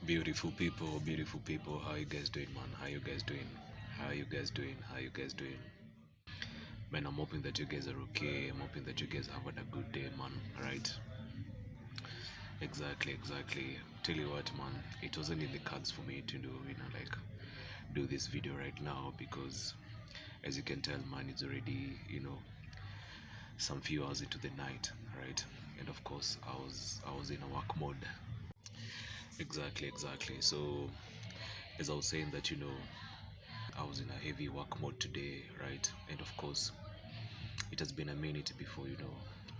Beautiful people, how you guys doing, man? How you guys doing? How you guys doing? How you guys doing? Man, I'm hoping that you guys are okay. I'm hoping that you guys have had a good day, man. Right? Exactly. Tell you what, man, it wasn't in the cards for me to do, do this video right now because, as you can tell, man, it's already, some few hours into the night, right? And of course, I was in a work mode. Exactly. So, as I was saying that, I was in a heavy work mode today, right? And of course, it has been a minute before,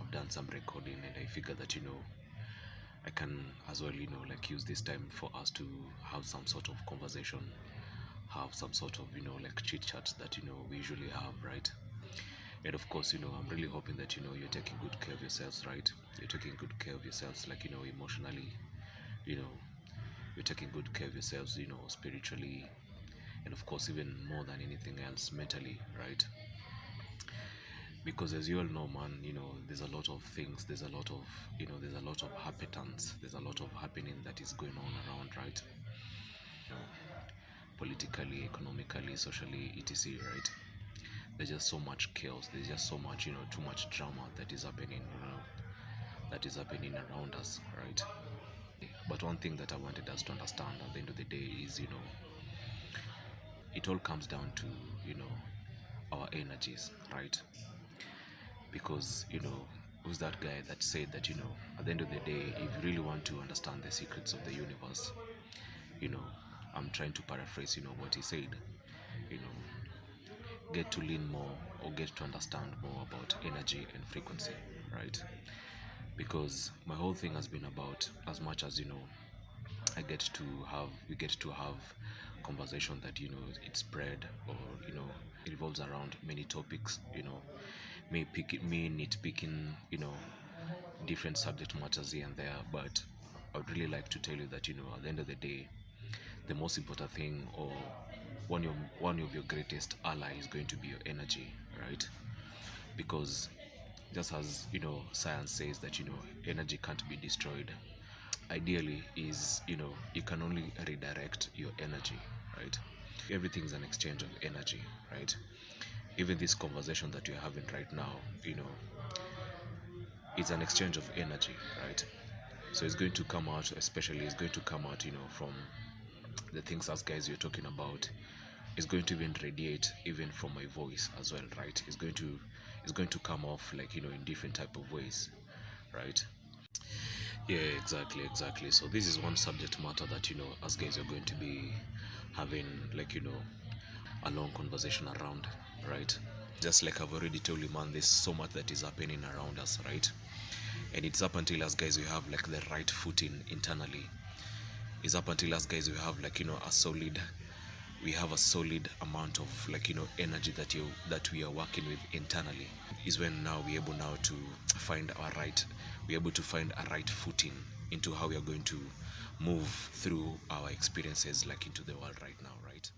I've done some recording, and I figure that, I can as well, use this time for us to have some sort of conversation, have some sort of, chit chat that, we usually have, right? And of course, I'm really hoping that, you're taking good care of yourselves, right? You're taking good care of yourselves, emotionally, you know, you're taking good care of yourselves, spiritually, and of course, even more than anything else, mentally, right? Because as you all know, man, there's a lot of things, there's a lot of happenings, there's a lot of happening that is going on around, right? You know, politically, economically, socially, etc., right? There's just so much chaos, there's just so much, too much drama that is happening, that is happening around us, right? But one thing that I wanted us to understand at the end of the day is, it all comes down to, our energies, right? Because, who's that guy that said that, at the end of the day, if you really want to understand the secrets of the universe, you know, I'm trying to paraphrase, what he said, you know, get to learn more or get to understand more about energy and frequency, right? Because my whole thing has been about, as much as, we get to have conversation that, it's spread, or, it revolves around many topics, me nitpicking, different subject matters here and there, but I would really like to tell you that, at the end of the day, the most important thing, or one of your greatest ally, is going to be your energy, right? Because just as, science says that, energy can't be destroyed, ideally is, you can only redirect your energy, right? Everything's an exchange of energy, right? Even this conversation that you're having right now, it's an exchange of energy, right? So it's going to come out, especially it's going to come out, from the things as guys you're talking about. It's going to even radiate even from my voice as well, right? It's going to come off, in different type of ways, right? Yeah, exactly. So this is one subject matter that, as guys are going to be having, a long conversation around, right? Just like I've already told you, man, there's so much that is happening around us, right? And it's up until us guys we have the right footing internally. It's up until us guys we have a solid amount of energy that we are working with internally, is when now we're able to find a right footing into how we are going to move through our experiences into the world right now, right?